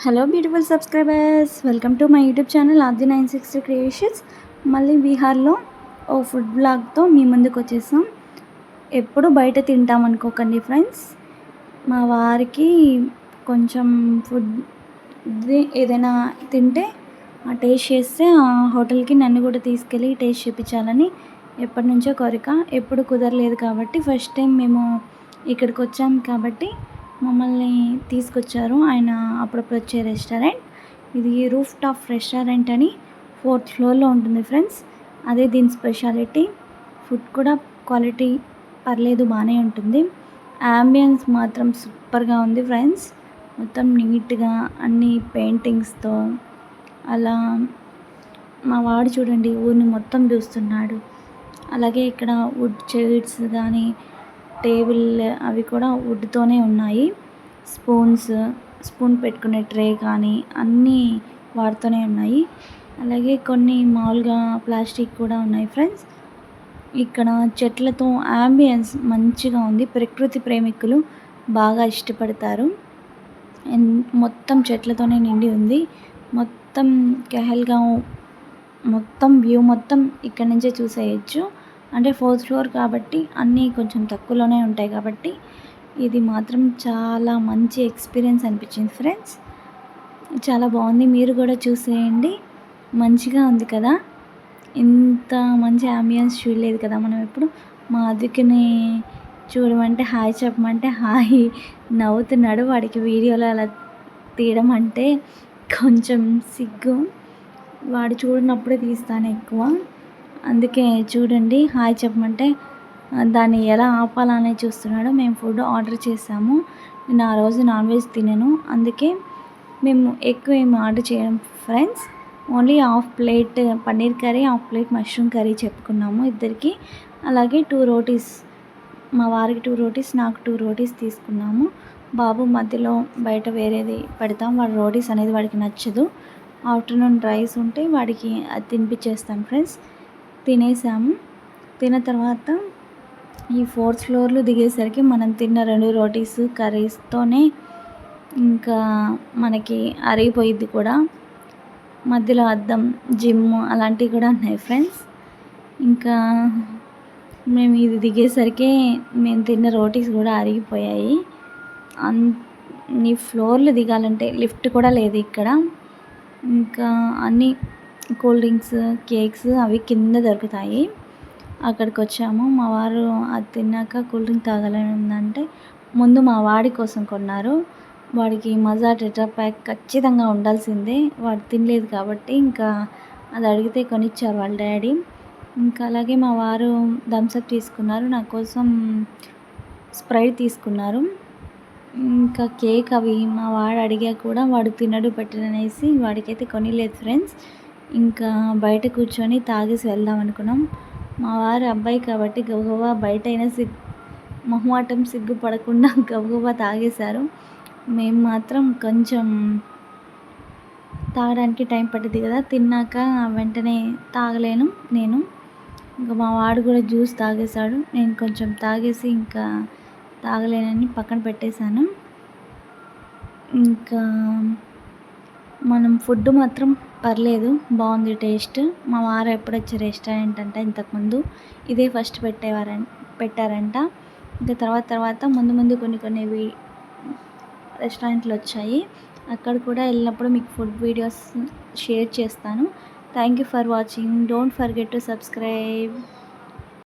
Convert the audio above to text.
Hello beautiful subscribers, welcome to my YouTube channel ఆది 960 creations. మళ్ళీ బీహార్లో ఓ ఫుడ్ బ్లాగ్తో మీ ముందుకు వచ్చేసాం. ఎప్పుడు బయట తింటాం అనుకోకండి ఫ్రెండ్స్. మా వారికి కొంచెం ఫుడ్ ఏదైనా తింటే ఆ టేస్ట్ చేస్తే ఆ హోటల్కి నన్ను కూడా తీసుకెళ్ళి టేస్ట్ చేయించాలని ఎప్పటి నుంచో కోరిక. ఎప్పుడు కుదరలేదు కాబట్టి ఫస్ట్ టైం మేము ఇక్కడికి వచ్చాం కాబట్టి మమ్మల్ని తీసుకొచ్చారు. ఆయన అప్పుడప్పుడు వచ్చే రెస్టారెంట్ ఇది. రూఫ్ టాప్ రెస్టారెంట్ అని 4th ఫ్లోర్లో ఉంటుంది ఫ్రెండ్స్. అదే దీని స్పెషాలిటీ. ఫుడ్ కూడా క్వాలిటీ పర్లేదు, బాగానే ఉంటుంది. యాంబియన్స్ మాత్రం సూపర్గా ఉంది ఫ్రెండ్స్. మొత్తం నీట్గా అన్ని పెయింటింగ్స్తో అలా. మా వాడు చూడండి ఊరిని మొత్తం చూస్తున్నాడు. అలాగే ఇక్కడ వుడ్ చైర్స్ కానీ టేబుల్ అవి కూడా వుడ్తోనే ఉన్నాయి. స్పూన్ పెట్టుకునే ట్రే కానీ అన్నీ వాటితోనే ఉన్నాయి. అలాగే కొన్ని మామూలుగా ప్లాస్టిక్ కూడా ఉన్నాయి ఫ్రెండ్స్. ఇక్కడ చెట్లతో యాంబియన్స్ మంచిగా ఉంది. ప్రకృతి ప్రేమికులు బాగా ఇష్టపడతారు. మొత్తం చెట్లతోనే నిండి ఉంది. మొత్తం కెహల్గాంవ్ మొత్తం వ్యూ మొత్తం ఇక్కడ నుంచే చూసేయచ్చు. అంటే 4th ఫ్లోర్ కాబట్టి అన్నీ కొంచెం తక్కువలోనే ఉంటాయి కాబట్టి ఇది మాత్రం చాలా మంచి ఎక్స్పీరియన్స్ అనిపించింది ఫ్రెండ్స్. చాలా బాగుంది, మీరు కూడా చూసేయండి. మంచిగా ఉంది కదా. ఇంత మంచి అంబియన్స్ చూడలేదు కదా మనం ఎప్పుడు. మా అదికని చూడమంటే హాయ్ చెప్పమంటే హాయ్ నవ్వుతున్నాడు. వాడికి వీడియోలో అలా తీయడం అంటే కొంచెం సిగ్గు. వాడు చూడనప్పుడే తీస్తాను ఎక్కువ. అందుకే చూడండి హాయ్ చెప్పమంటే దాన్ని ఎలా ఆపాలనే చూస్తున్నాడు. మేము ఫుడ్ ఆర్డర్ చేసాము. నేను ఆ రోజు నాన్ వెజ్ తినను, అందుకే మేము ఎక్కువ ఏమి ఆర్డర్ చేయడం friends. Only half plate paneer curry, half plate mushroom curry చెప్పుకున్నాము ఇద్దరికి. అలాగే 2 రోటీస్, మా వారికి 2 రోటీస్, నాకు 2 రోటీస్ తీసుకున్నాము. బాబు మధ్యలో బయట వేరేది పెడతాం, వాడు రోటీస్ అనేది వాడికి నచ్చదు. ఆఫ్టర్నూన్ రైస్ ఉంటే వాడికి అది తినిపించేస్తాం ఫ్రెండ్స్. తినేసాము. తిన్న తర్వాత ఈ 4th ఫ్లోర్లో దిగేసరికి మనం తిన్న 2 రోటీస్ కర్రీస్తోనే ఇంకా మనకి అరిగిపోయిద్ది కూడా. మధ్యలో అద్దం, జిమ్ అలాంటివి కూడా ఉన్నాయి ఫ్రెండ్స్. ఇంకా మేము ఇది దిగేసరికి మేము తిన్న రోటీస్ కూడా అరిగిపోయాయి. అన్ని ఫ్లోర్లు దిగాలంటే లిఫ్ట్ కూడా లేదు ఇక్కడ. ఇంకా అన్నీ కూల్ డ్రింక్స్, కేక్స్ అవి కింద దొరుకుతాయి. అక్కడికి వచ్చాము. మా వారు అది తిన్నాక కూల్ డ్రింక్ తాగాలని ఉందంటే ముందు మా వాడి కోసం కొన్నారు. వాడికి మజా టెట్రా ప్యాక్ ఖచ్చితంగా ఉండాల్సిందే. వాడు తినలేదు కాబట్టి ఇంకా అది అడిగితే కొనిచ్చారు వాళ్ళ డాడీ. ఇంకా అలాగే మా వారు థమ్స్అప్ తీసుకున్నారు, నా కోసం స్ప్రైట్ తీసుకున్నారు. ఇంకా కేక్ అవి మా వాడు అడిగా కూడా వాడు తినడు పెట్టడనేసి వాడికైతే కొనిలేదు ఫ్రెండ్స్. ఇంకా బయట కూర్చొని తాగేసి వెళ్దాం అనుకున్నాం. మా వారి అబ్బాయి కాబట్టి గబగబా బయటైనా మొహమాటం సిగ్గుపడకుండా గబగబా తాగేశారు. మేము మాత్రం కొంచెం తాగడానికి టైం పట్టింది కదా, తిన్నాక వెంటనే తాగలేను నేను. ఇంకా మా వాడు కూడా జ్యూస్ తాగేశాడు. నేను కొంచెం తాగేసి ఇంకా తాగలేనని పక్కన పెట్టేశాను. ఇంకా మనం ఫుడ్ మాత్రం పర్లేదు, బాగుంది టేస్ట్. మా వారు ఎప్పుడొచ్చే రెస్టారెంట్ అంట ఇంతకుముందు ఇదే ఫస్ట్ పెట్టారంట. ఇంకా తర్వాత ముందు కొన్ని రెస్టారెంట్లు వచ్చాయి. అక్కడ కూడా వెళ్ళినప్పుడు మీకు ఫుడ్ వీడియోస్ షేర్ చేస్తాను. Thank you for watching. Don't forget to subscribe.